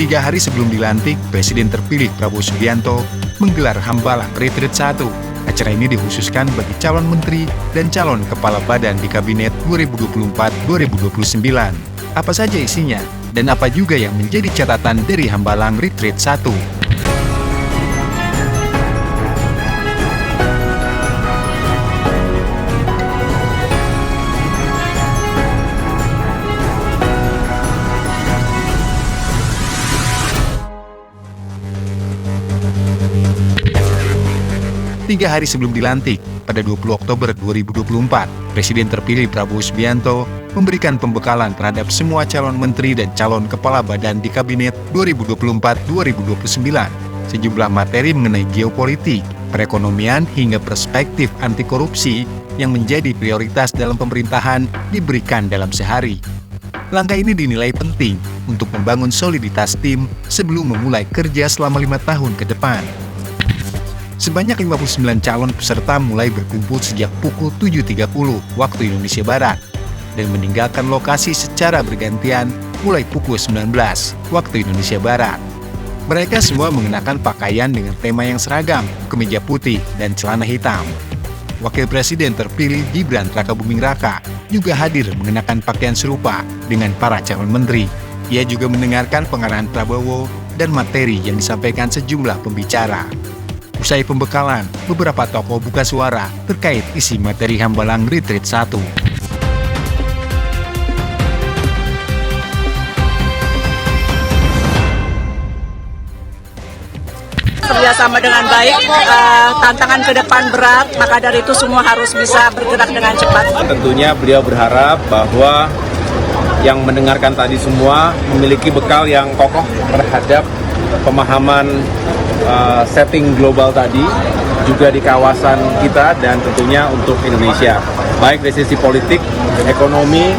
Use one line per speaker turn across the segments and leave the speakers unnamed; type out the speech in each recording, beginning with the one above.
3 hari sebelum dilantik, Presiden terpilih Prabowo Subianto menggelar Hambalang Retreat 1. Acara ini dikhususkan bagi calon menteri dan calon kepala badan di Kabinet 2024-2029. Apa saja isinya, dan apa juga yang menjadi catatan dari Hambalang Retreat 1? 3 hari sebelum dilantik, pada 20 Oktober 2024, Presiden terpilih Prabowo Subianto memberikan pembekalan terhadap semua calon menteri dan calon kepala badan di Kabinet 2024-2029. Sejumlah materi mengenai geopolitik, perekonomian, hingga perspektif anti korupsi yang menjadi prioritas dalam pemerintahan diberikan dalam sehari. Langkah ini dinilai penting untuk membangun soliditas tim sebelum memulai kerja selama 5 tahun ke depan. Sebanyak 59 calon peserta mulai berkumpul sejak pukul 7.30 waktu Indonesia Barat dan meninggalkan lokasi secara bergantian mulai pukul 19 waktu Indonesia Barat. Mereka semua mengenakan pakaian dengan tema yang seragam, kemeja putih dan celana hitam. Wakil Presiden terpilih Gibran Rakabuming Raka juga hadir mengenakan pakaian serupa dengan para calon menteri. Ia juga mendengarkan pengarahan Prabowo dan materi yang disampaikan sejumlah pembicara. Usai pembekalan, beberapa tokoh buka suara terkait isi materi Hambalang Retreat 1.
Kerjasama dengan baik, tantangan ke depan berat, maka dari itu semua harus bisa bergerak dengan cepat.
Tentunya beliau berharap bahwa yang mendengarkan tadi semua memiliki bekal yang kokoh terhadap pemahaman setting global tadi, juga di kawasan kita dan tentunya untuk Indonesia, baik dari sisi politik, ekonomi,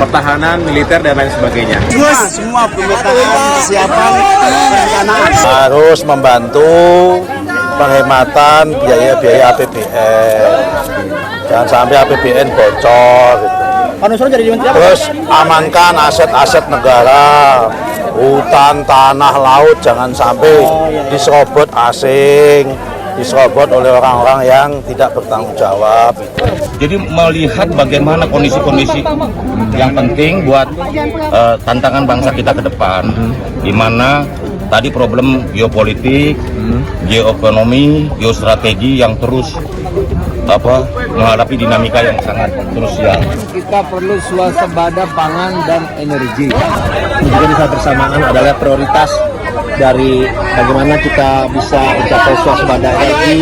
pertahanan, militer, dan lain sebagainya.
Semua pemetaan, kesiapan, perencanaan
harus membantu penghematan biaya-biaya APBN. Jangan sampai APBN bocor. Terus amankan aset-aset negara, hutan, tanah, laut, jangan sampai diserobot asing, diserobot oleh orang-orang yang tidak bertanggung jawab.
Jadi melihat bagaimana kondisi-kondisi yang penting buat tantangan bangsa kita ke depan, di mana tadi problem geopolitik, geoekonomi, geostrategi yang terus menghadapi dinamika yang sangat krusial.
Kita perlu swasembada pangan dan energi. Kemudian saat bersamaan adalah prioritas dari bagaimana kita bisa mencapai swasembada energi.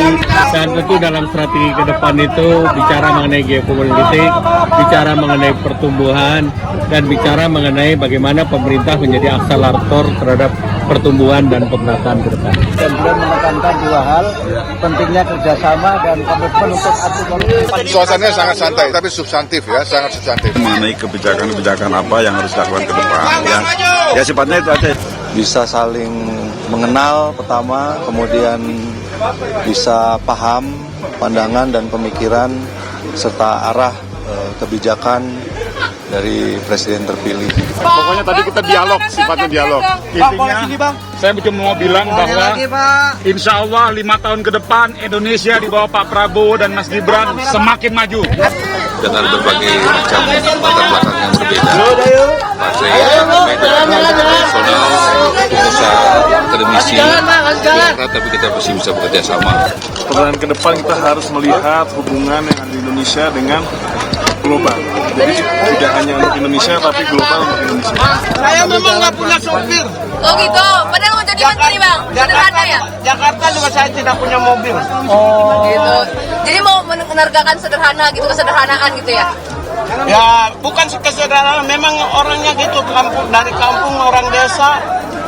Dan tentu dalam strategi ke depan itu bicara mengenai geopolitik, bicara mengenai pertumbuhan, dan bicara mengenai bagaimana pemerintah menjadi akselerator terhadap pertumbuhan dan pemerataan ke depan.
Dan beliau menekankan dua hal, pentingnya kerjasama dan komitmen untuk anti korupsi.
Suasananya sangat santai, tapi substantif ya, sangat substantif.
Mengenai kebijakan-kebijakan apa yang harus dilakukan ke depan. Ya sifatnya itu aja.
Bisa saling mengenal pertama, kemudian bisa paham pandangan dan pemikiran serta arah kebijakan dari Presiden terpilih.
Pokoknya tadi kita dialog, sifatnya dialog.
Intinya, saya cuma mau bilang bahwa insya Allah 5 tahun ke depan Indonesia di bawah Pak Prabowo dan Mas Gibran semakin maju.
Dengan berbagai macam latar belakang yang berbeda. Partai yang berbeda, nasional, pengusaha, akademisi, tapi kita pasti bisa bekerja sama.
Perjalanan ke depan kita harus melihat hubungan yang ada di Indonesia dengan global. Jadi tidak hanya untuk Indonesia, tapi global untuk Indonesia.
Saya memang nggak punya sopir.
Oh gitu, padahal mau jadi menteri bang, sederhana ya?
Jakarta juga saya tidak punya mobil.
Oh gitu, jadi mau menergakan sederhana gitu, kesederhanaan gitu ya?
Ya bukan kesederhanaan, memang orangnya gitu, dari kampung, orang desa,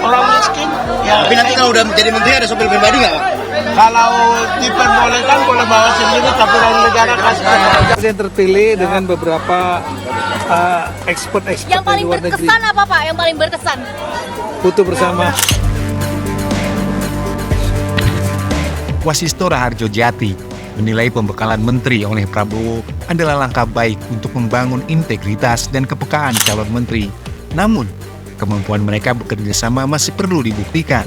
orang miskin. Ya,
Tapi nanti kalau udah menjadi menteri ada sopir pribadi nggak Pak?
kalau diperbolehkan boleh bawa sendiri, tapi dari negara kasih.
Presiden terpilih dengan beberapa ekspert-ekspert
Yang paling berkesan apa Pak? Yang paling berkesan?
Foto bersama.
Wasisto Raharjo Jati menilai pembekalan menteri oleh Prabowo adalah langkah baik untuk membangun integritas dan kepekaan calon menteri. Namun, kemampuan mereka bekerja sama masih perlu dibuktikan.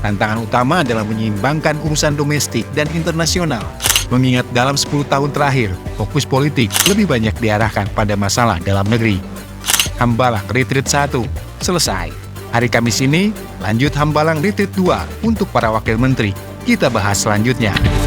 Tantangan utama adalah menyeimbangkan urusan domestik dan internasional. Mengingat dalam 10 tahun terakhir, fokus politik lebih banyak diarahkan pada masalah dalam negeri. Hambalang Retreat 1 selesai. Hari Kamis ini, lanjut Hambalang Retreat 2 untuk para wakil menteri. Kita bahas selanjutnya.